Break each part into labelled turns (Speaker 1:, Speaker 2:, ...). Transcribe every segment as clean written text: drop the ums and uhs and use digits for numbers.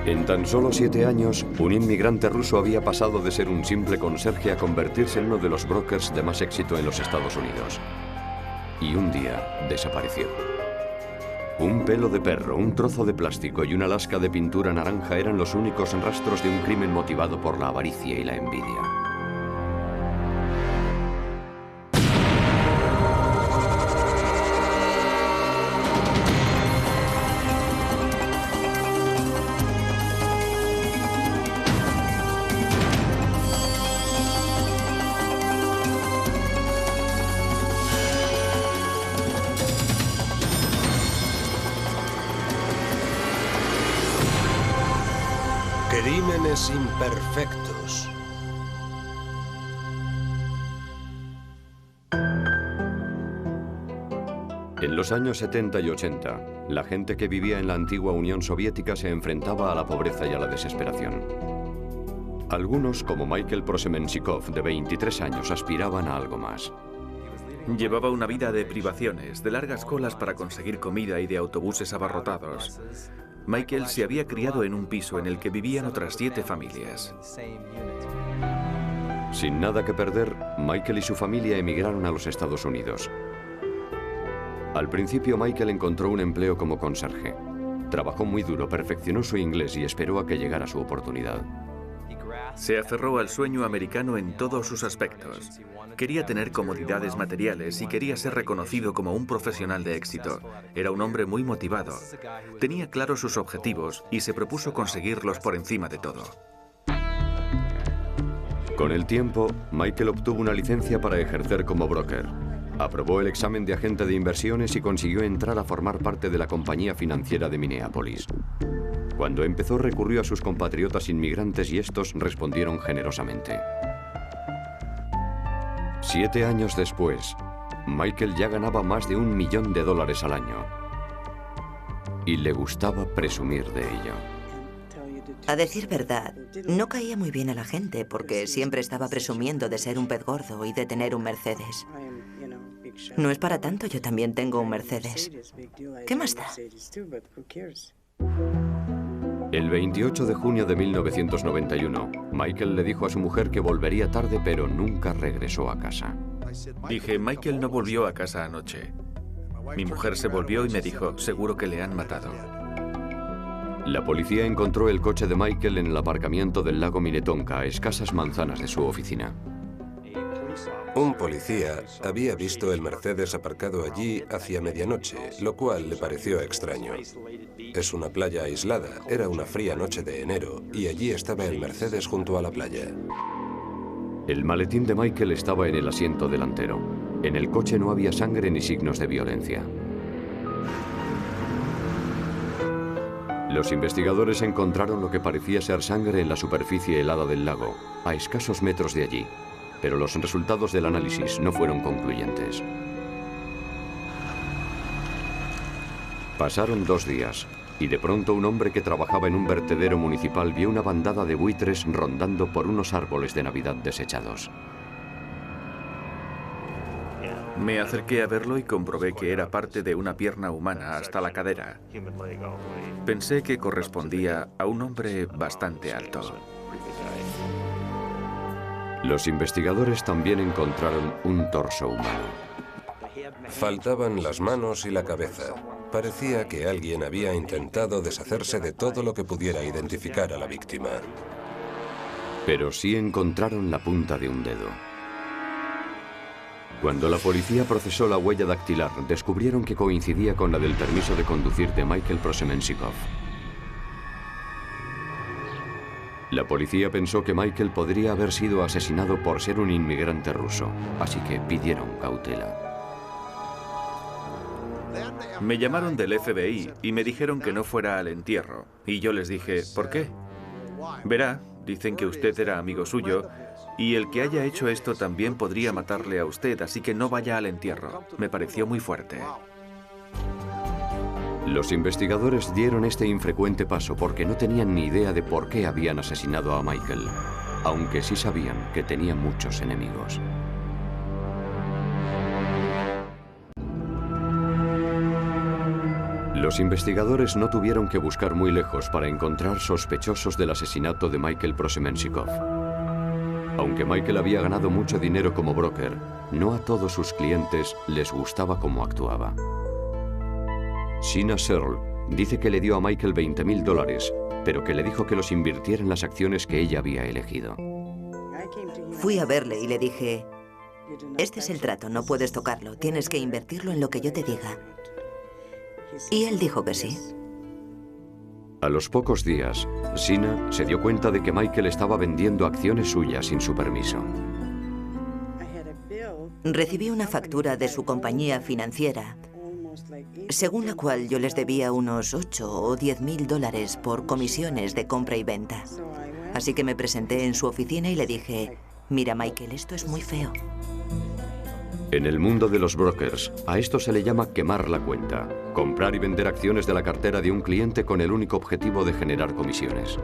Speaker 1: En tan solo 7 años, un inmigrante ruso había pasado de ser un simple conserje a convertirse en uno de los brokers de más éxito en los Estados Unidos. Y un día desapareció. Un pelo de perro, un trozo de plástico y una lasca de pintura naranja eran los únicos rastros de un crimen motivado por la avaricia y la envidia.
Speaker 2: Crímenes imperfectos.
Speaker 1: En los años 70 y 80, la gente que vivía en la antigua Unión Soviética se enfrentaba a la pobreza y a la desesperación. Algunos, como Michael Prosemensikov, de 23 años, aspiraban a algo más.
Speaker 3: Llevaba una vida de privaciones, de largas colas para conseguir comida y de autobuses abarrotados. Michael se había criado en un piso en el que vivían otras 7 familias.
Speaker 1: Sin nada que perder, Michael y su familia emigraron a los Estados Unidos. Al principio, Michael encontró un empleo como conserje. Trabajó muy duro, perfeccionó su inglés y esperó a que llegara su oportunidad.
Speaker 3: Se aferró al sueño americano en todos sus aspectos. Quería tener comodidades materiales y quería ser reconocido como un profesional de éxito. Era un hombre muy motivado. Tenía claros sus objetivos y se propuso conseguirlos por encima de todo.
Speaker 1: Con el tiempo, Michael obtuvo una licencia para ejercer como broker. Aprobó el examen de agente de inversiones y consiguió entrar a formar parte de la compañía financiera de Minneapolis. Cuando empezó, recurrió a sus compatriotas inmigrantes y estos respondieron generosamente. 7 años después, Michael ya ganaba más de $1 millón al año. Y le gustaba presumir de ello.
Speaker 4: A decir verdad, no caía muy bien a la gente porque siempre estaba presumiendo de ser un pez gordo y de tener un Mercedes. No es para tanto, yo también tengo un Mercedes. ¿Qué más da?
Speaker 1: El 28 de junio de 1991, Michael le dijo a su mujer que volvería tarde, pero nunca regresó a casa.
Speaker 3: Dije, Michael no volvió a casa anoche. Mi mujer se volvió y me dijo, seguro que le han matado.
Speaker 1: La policía encontró el coche de Michael en el aparcamiento del lago Minnetonka, a escasas manzanas de su oficina.
Speaker 2: Un policía había visto el Mercedes aparcado allí hacia medianoche, lo cual le pareció extraño. Es una playa aislada, era una fría noche de enero y allí estaba el Mercedes junto a la playa.
Speaker 1: El maletín de Michael estaba en el asiento delantero. En el coche no había sangre ni signos de violencia. Los investigadores encontraron lo que parecía ser sangre en la superficie helada del lago, a escasos metros de allí. Pero los resultados del análisis no fueron concluyentes. Pasaron 2 días, y de pronto un hombre que trabajaba en un vertedero municipal vio una bandada de buitres rondando por unos árboles de Navidad desechados.
Speaker 3: Me acerqué a verlo y comprobé que era parte de una pierna humana hasta la cadera. Pensé que correspondía a un hombre bastante alto.
Speaker 1: Los investigadores también encontraron un torso humano.
Speaker 2: Faltaban las manos y la cabeza. Parecía que alguien había intentado deshacerse de todo lo que pudiera identificar a la víctima.
Speaker 1: Pero sí encontraron la punta de un dedo. Cuando la policía procesó la huella dactilar, descubrieron que coincidía con la del permiso de conducir de Michael Prosemensikov. La policía pensó que Michael podría haber sido asesinado por ser un inmigrante ruso, así que pidieron cautela.
Speaker 3: Me llamaron del FBI y me dijeron que no fuera al entierro. Y yo les dije, ¿por qué? Verá, dicen que usted era amigo suyo y el que haya hecho esto también podría matarle a usted, así que no vaya al entierro. Me pareció muy fuerte.
Speaker 1: Los investigadores dieron este infrecuente paso porque no tenían ni idea de por qué habían asesinado a Michael, aunque sí sabían que tenía muchos enemigos. Los investigadores no tuvieron que buscar muy lejos para encontrar sospechosos del asesinato de Michael Prosemensikov. Aunque Michael había ganado mucho dinero como broker, no a todos sus clientes les gustaba cómo actuaba. Sina Searle dice que le dio a Michael $20.000, pero que le dijo que los invirtiera en las acciones que ella había elegido.
Speaker 4: Fui a verle y le dije, este es el trato, no puedes tocarlo, tienes que invertirlo en lo que yo te diga. Y él dijo que sí.
Speaker 1: A los pocos días, Sina se dio cuenta de que Michael estaba vendiendo acciones suyas sin su permiso.
Speaker 4: Recibí una factura de su compañía financiera, según la cual yo les debía unos 8 o 10.000 dólares por comisiones de compra y venta. Así que me presenté en su oficina y le dije, mira Michael, esto es muy feo.
Speaker 1: En el mundo de los brokers, a esto se le llama quemar la cuenta. Comprar y vender acciones de la cartera de un cliente con el único objetivo de generar comisiones.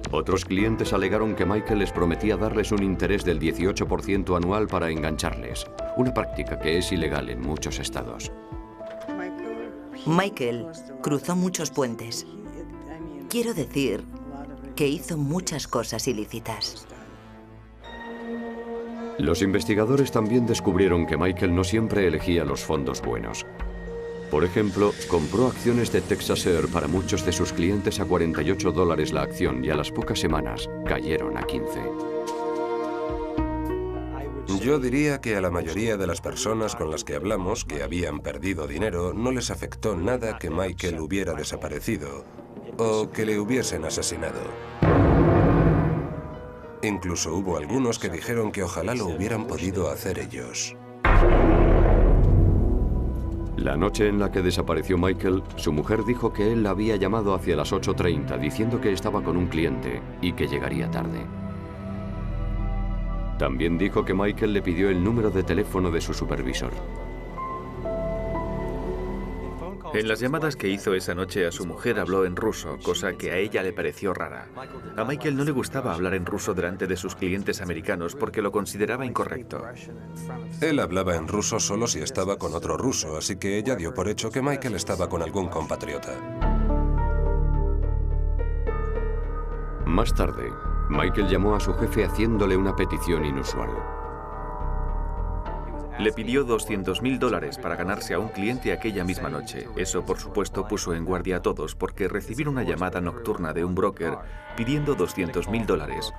Speaker 1: Otros clientes alegaron que Michael les prometía darles un interés del 18% anual para engancharles, una práctica que es ilegal en muchos estados.
Speaker 4: Michael cruzó muchos puentes. Quiero decir que hizo muchas cosas ilícitas.
Speaker 1: Los investigadores también descubrieron que Michael no siempre elegía los fondos buenos. Por ejemplo, compró acciones de Texas Air para muchos de sus clientes a $48 la acción y a las pocas semanas cayeron a 15.
Speaker 2: Yo diría que a la mayoría de las personas con las que hablamos que habían perdido dinero no les afectó nada que Michael hubiera desaparecido o que le hubiesen asesinado. Incluso hubo algunos que dijeron que ojalá lo hubieran podido hacer ellos.
Speaker 1: La noche en la que desapareció Michael, su mujer dijo que él la había llamado hacia las 8:30 diciendo que estaba con un cliente y que llegaría tarde. También dijo que Michael le pidió el número de teléfono de su supervisor.
Speaker 3: En las llamadas que hizo esa noche a su mujer habló en ruso, cosa que a ella le pareció rara. A Michael no le gustaba hablar en ruso delante de sus clientes americanos porque lo consideraba incorrecto.
Speaker 2: Él hablaba en ruso solo si estaba con otro ruso, así que ella dio por hecho que Michael estaba con algún compatriota.
Speaker 1: Más tarde, Michael llamó a su jefe haciéndole una petición inusual.
Speaker 3: Le pidió $200.000 para ganarse a un cliente aquella misma noche. Eso, por supuesto, puso en guardia a todos, porque recibir una llamada nocturna de un broker pidiendo $200.000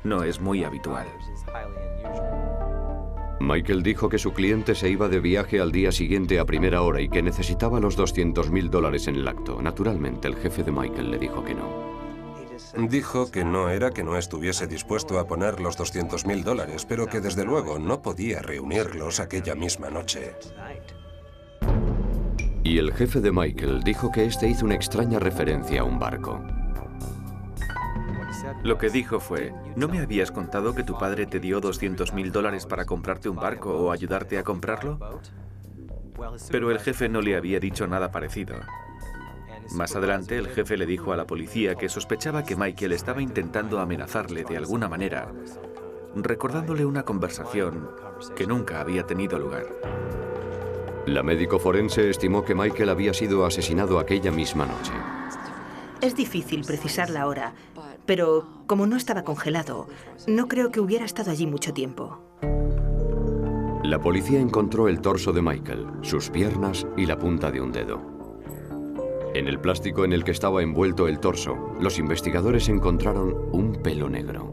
Speaker 3: no es muy habitual.
Speaker 1: Michael dijo que su cliente se iba de viaje al día siguiente a primera hora y que necesitaba los $200.000 en el acto. Naturalmente, el jefe de Michael le dijo que no.
Speaker 2: Dijo que no era que no estuviese dispuesto a poner los $200.000, pero que desde luego no podía reunirlos aquella misma noche.
Speaker 1: Y el jefe de Michael dijo que este hizo una extraña referencia a un barco.
Speaker 3: Lo que dijo fue, ¿no me habías contado que tu padre te dio $200.000 para comprarte un barco o ayudarte a comprarlo? Pero el jefe no le había dicho nada parecido. Más adelante, el jefe le dijo a la policía que sospechaba que Michael estaba intentando amenazarle de alguna manera, recordándole una conversación que nunca había tenido lugar.
Speaker 1: La médico forense estimó que Michael había sido asesinado aquella misma noche.
Speaker 5: Es difícil precisar la hora, pero como no estaba congelado, no creo que hubiera estado allí mucho tiempo.
Speaker 1: La policía encontró el torso de Michael, sus piernas y la punta de un dedo. En el plástico en el que estaba envuelto el torso, los investigadores encontraron un pelo negro.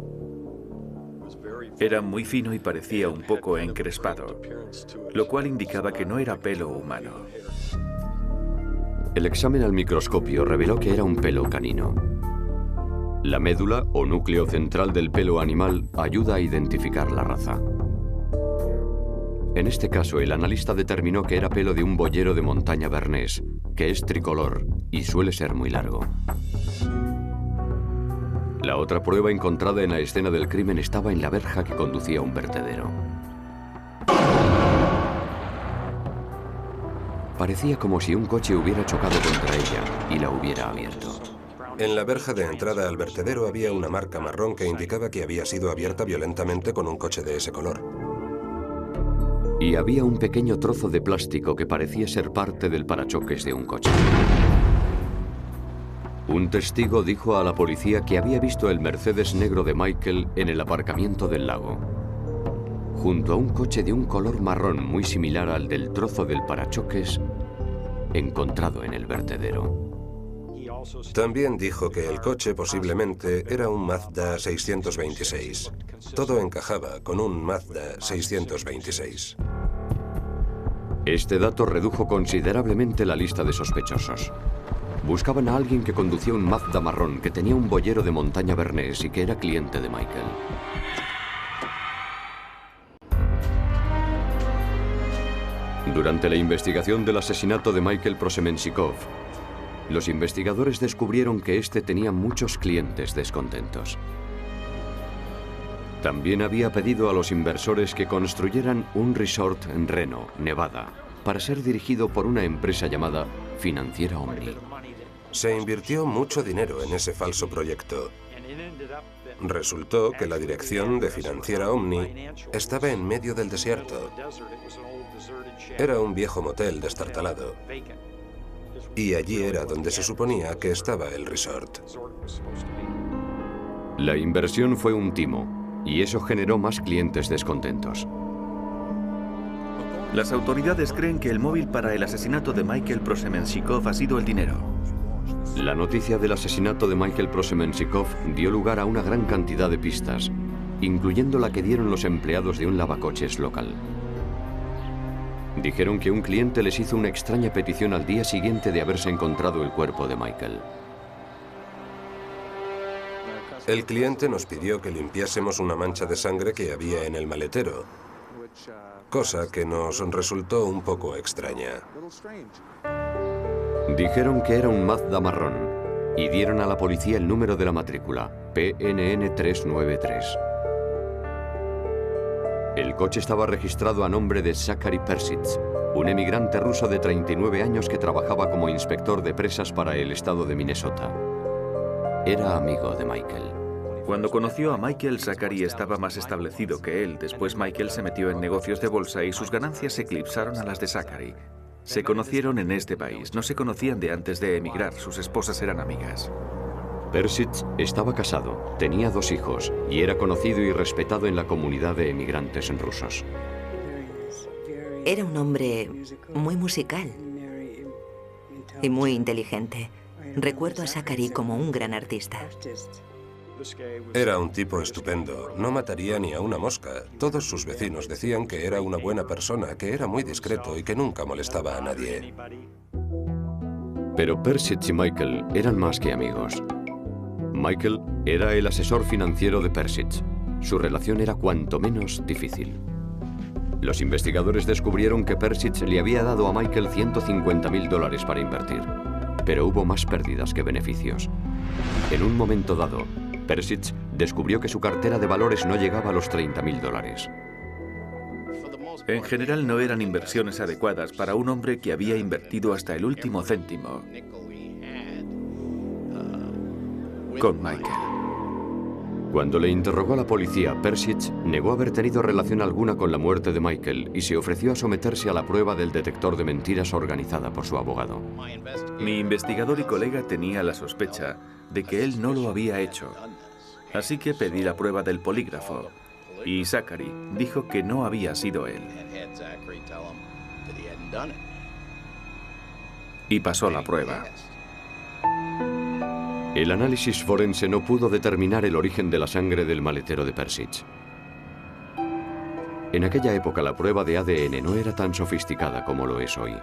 Speaker 3: Era muy fino y parecía un poco encrespado, lo cual indicaba que no era pelo humano.
Speaker 1: El examen al microscopio reveló que era un pelo canino. La médula o núcleo central del pelo animal ayuda a identificar la raza. En este caso, el analista determinó que era pelo de un boyero de montaña bernés, que es tricolor y suele ser muy largo. La otra prueba encontrada en la escena del crimen estaba en la verja que conducía a un vertedero. Parecía como si un coche hubiera chocado contra ella y la hubiera abierto.
Speaker 2: En la verja de entrada al vertedero había una marca marrón que indicaba que había sido abierta violentamente con un coche de ese color.
Speaker 1: y había un pequeño trozo de plástico que parecía ser parte del parachoques de un coche. Un testigo dijo a la policía que había visto el Mercedes negro de Michael en el aparcamiento del lago, junto a un coche de un color marrón muy similar al del trozo del parachoques encontrado en el vertedero.
Speaker 2: También dijo que el coche posiblemente era un Mazda 626. Todo encajaba con un Mazda 626.
Speaker 1: Este dato redujo considerablemente la lista de sospechosos. Buscaban a alguien que conducía un Mazda marrón, que tenía un boyero de montaña bernés y que era cliente de Michael. Durante la investigación del asesinato de Michael Prosemensikov, los investigadores descubrieron que este tenía muchos clientes descontentos. También había pedido a los inversores que construyeran un resort en Reno, Nevada, para ser dirigido por una empresa llamada Financiera Omni.
Speaker 2: Se invirtió mucho dinero en ese falso proyecto. Resultó que la dirección de Financiera Omni estaba en medio del desierto. Era un viejo motel destartalado. Y allí era donde se suponía que estaba el resort.
Speaker 1: La inversión fue un timo, y eso generó más clientes descontentos.
Speaker 3: Las autoridades creen que el móvil para el asesinato de Michael Prosemensikov ha sido el dinero.
Speaker 1: La noticia del asesinato de Michael Prosemensikov dio lugar a una gran cantidad de pistas, incluyendo la que dieron los empleados de un lavacoches local. Dijeron que un cliente les hizo una extraña petición al día siguiente de haberse encontrado el cuerpo de Michael.
Speaker 2: El cliente nos pidió que limpiásemos una mancha de sangre que había en el maletero, cosa que nos resultó un poco extraña.
Speaker 1: Dijeron que era un Mazda marrón y dieron a la policía el número de la matrícula, PNN 393. El coche estaba registrado a nombre de Zachary Persich, un emigrante ruso de 39 años que trabajaba como inspector de presas para el estado de Minnesota. Era amigo de Michael.
Speaker 3: Cuando conoció a Michael, Zachary estaba más establecido que él. Después Michael se metió en negocios de bolsa y sus ganancias eclipsaron a las de Zachary. Se conocieron en este país, no se conocían de antes de emigrar, sus esposas eran amigas.
Speaker 1: Persich estaba casado, tenía 2 hijos y era conocido y respetado en la comunidad de emigrantes rusos.
Speaker 4: Era un hombre muy musical y muy inteligente. Recuerdo a Zachary como un gran artista.
Speaker 2: Era un tipo estupendo, no mataría ni a una mosca. Todos sus vecinos decían que era una buena persona, que era muy discreto y que nunca molestaba a nadie.
Speaker 1: Pero Persich y Michael eran más que amigos. Michael era el asesor financiero de Persich. Su relación era cuanto menos difícil. Los investigadores descubrieron que Persich le había dado a Michael $150.000 para invertir, pero hubo más pérdidas que beneficios. En un momento dado, Persich descubrió que su cartera de valores no llegaba a los $30.000.
Speaker 3: En general no eran inversiones adecuadas para un hombre que había invertido hasta el último céntimo con Michael.
Speaker 1: Cuando le interrogó a la policía, Persich negó haber tenido relación alguna con la muerte de Michael y se ofreció a someterse a la prueba del detector de mentiras organizada por su abogado.
Speaker 3: Mi investigador y colega tenía la sospecha de que él no lo había hecho, así que pedí la prueba del polígrafo y Zachary dijo que no había sido él. Y pasó la prueba.
Speaker 1: El análisis forense no pudo determinar el origen de la sangre del maletero de Persich. En aquella época la prueba de ADN no era tan sofisticada como lo es hoy.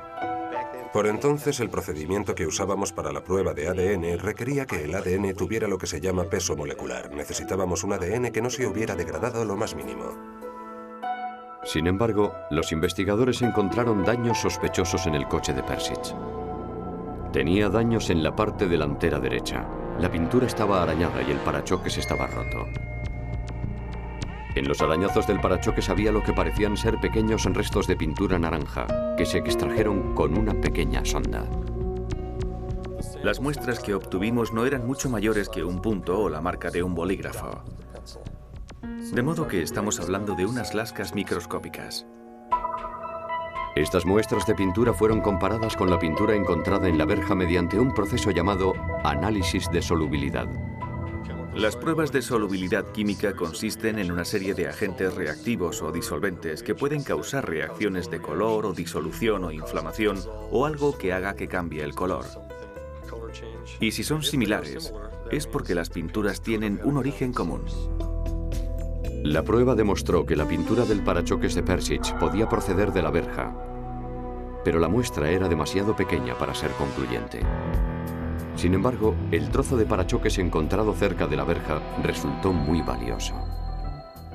Speaker 2: Por entonces el procedimiento que usábamos para la prueba de ADN requería que el ADN tuviera lo que se llama peso molecular. Necesitábamos un ADN que no se hubiera degradado lo más mínimo.
Speaker 1: Sin embargo, los investigadores encontraron daños sospechosos en el coche de Persich. Tenía daños en la parte delantera derecha. La pintura estaba arañada y el parachoques estaba roto. En los arañazos del parachoques había lo que parecían ser pequeños restos de pintura naranja que se extrajeron con una pequeña sonda.
Speaker 3: Las muestras que obtuvimos no eran mucho mayores que un punto o la marca de un bolígrafo. De modo que estamos hablando de unas lascas microscópicas.
Speaker 1: Estas muestras de pintura fueron comparadas con la pintura encontrada en la verja mediante un proceso llamado análisis de solubilidad.
Speaker 3: Las pruebas de solubilidad química consisten en una serie de agentes reactivos o disolventes que pueden causar reacciones de color o disolución o inflamación o algo que haga que cambie el color. Y si son similares, es porque las pinturas tienen un origen común.
Speaker 1: La prueba demostró que la pintura del parachoques de Persich podía proceder de la verja, pero la muestra era demasiado pequeña para ser concluyente. Sin embargo, el trozo de parachoques encontrado cerca de la verja resultó muy valioso.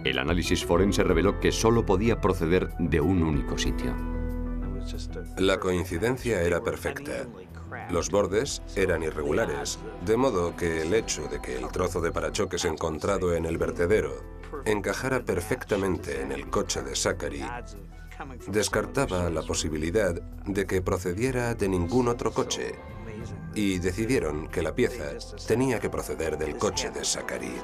Speaker 1: El análisis forense reveló que solo podía proceder de un único sitio.
Speaker 2: La coincidencia era perfecta. Los bordes eran irregulares, de modo que el hecho de que el trozo de parachoques encontrado en el vertedero encajara perfectamente en el coche de Zachary descartaba la posibilidad de que procediera de ningún otro coche, y decidieron que la pieza tenía que proceder del coche de Zachary.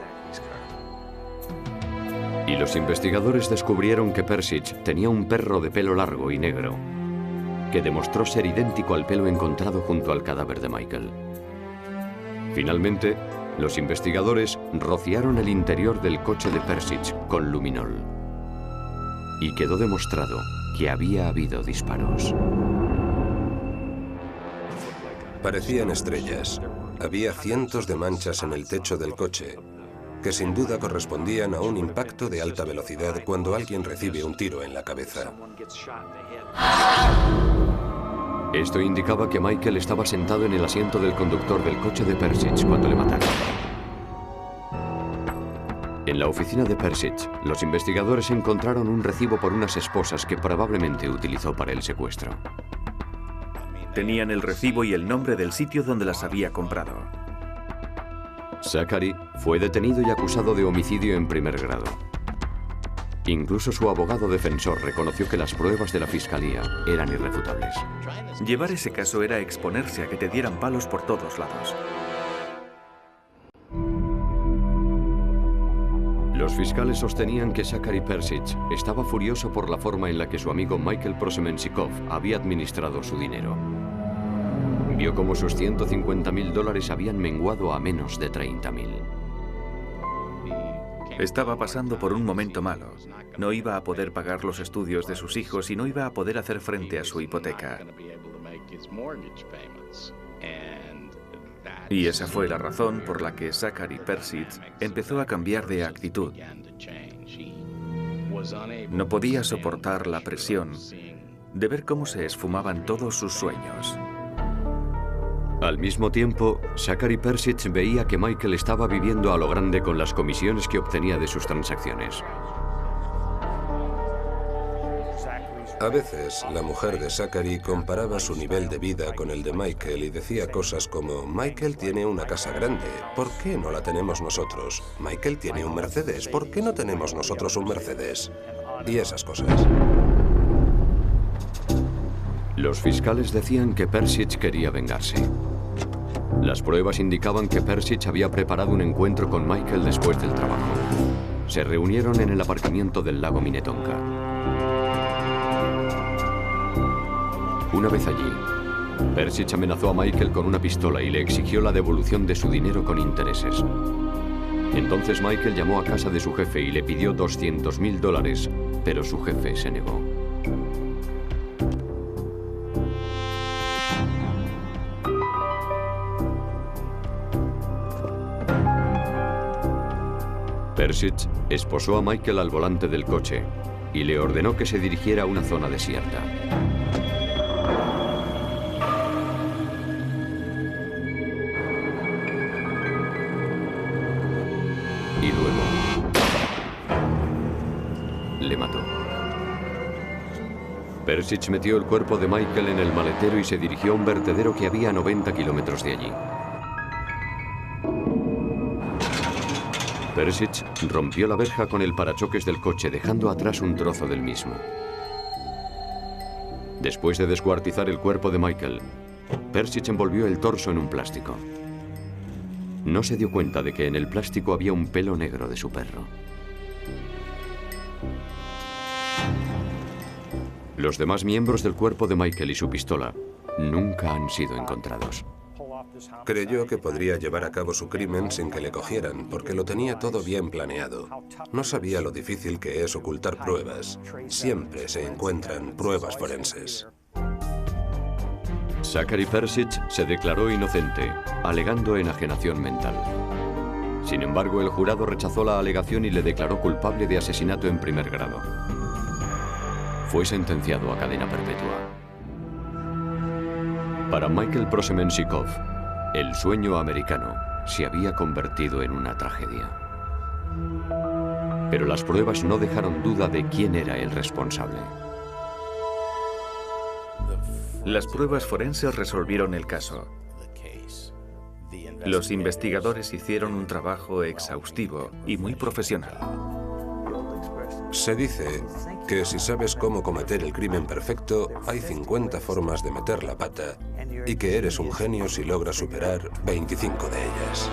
Speaker 1: Y los investigadores descubrieron que Persich tenía un perro de pelo largo y negro, que demostró ser idéntico al pelo encontrado junto al cadáver de Michael. Finalmente, los investigadores rociaron el interior del coche de Persich con luminol. Y quedó demostrado que había habido disparos.
Speaker 2: Parecían estrellas. Había cientos de manchas en el techo del coche, que sin duda correspondían a un impacto de alta velocidad cuando alguien recibe un tiro en la cabeza.
Speaker 1: Esto indicaba que Michael estaba sentado en el asiento del conductor del coche de Persich cuando le mataron. En la oficina de Persich, los investigadores encontraron un recibo por unas esposas que probablemente utilizó para el secuestro.
Speaker 3: Tenían el recibo y el nombre del sitio donde las había comprado.
Speaker 1: Zachary fue detenido y acusado de homicidio en primer grado. Incluso su abogado defensor reconoció que las pruebas de la fiscalía eran irrefutables.
Speaker 3: Llevar ese caso era exponerse a que te dieran palos por todos lados.
Speaker 1: Los fiscales sostenían que Zachary Persich estaba furioso por la forma en la que su amigo Michael Prosemensikov había administrado su dinero. Vio cómo sus $150.000 habían menguado a menos de $30.000.
Speaker 3: Estaba pasando por un momento malo. No iba a poder pagar los estudios de sus hijos y no iba a poder hacer frente a su hipoteca. Y esa fue la razón por la que Zachary Persich empezó a cambiar de actitud. No podía soportar la presión de ver cómo se esfumaban todos sus sueños.
Speaker 1: Al mismo tiempo, Zachary Persich veía que Michael estaba viviendo a lo grande con las comisiones que obtenía de sus transacciones.
Speaker 2: A veces, la mujer de Zachary comparaba su nivel de vida con el de Michael y decía cosas como: Michael tiene una casa grande, ¿por qué no la tenemos nosotros? Michael tiene un Mercedes, ¿por qué no tenemos nosotros un Mercedes? Y esas cosas.
Speaker 1: Los fiscales decían que Persich quería vengarse. Las pruebas indicaban que Persich había preparado un encuentro con Michael después del trabajo. Se reunieron en el aparcamiento del lago Minnetonka. Una vez allí, Persich amenazó a Michael con una pistola y le exigió la devolución de su dinero con intereses. Entonces Michael llamó a casa de su jefe y le pidió $200.000, pero su jefe se negó. Persich esposó a Michael al volante del coche y le ordenó que se dirigiera a una zona desierta. Y luego le mató. Persich metió el cuerpo de Michael en el maletero y se dirigió a un vertedero que había a 90 kilómetros de allí. Persich rompió la verja con el parachoques del coche, dejando atrás un trozo del mismo. Después de descuartizar el cuerpo de Michael, Persich envolvió el torso en un plástico. No se dio cuenta de que en el plástico había un pelo negro de su perro. Los demás miembros del cuerpo de Michael y su pistola nunca han sido encontrados.
Speaker 2: Creyó que podría llevar a cabo su crimen sin que le cogieran, porque lo tenía todo bien planeado. No sabía lo difícil que es ocultar pruebas. Siempre se encuentran pruebas forenses.
Speaker 1: Zachary Persich se declaró inocente, alegando enajenación mental. Sin embargo, el jurado rechazó la alegación y le declaró culpable de asesinato en primer grado. Fue sentenciado a cadena perpetua. Para Michael Prosemensikov, el sueño americano se había convertido en una tragedia. Pero las pruebas no dejaron duda de quién era el responsable.
Speaker 3: Las pruebas forenses resolvieron el caso. Los investigadores hicieron un trabajo exhaustivo y muy profesional.
Speaker 2: Se dice que si sabes cómo cometer el crimen perfecto, hay 50 formas de meter la pata y que eres un genio si logras superar 25 de ellas.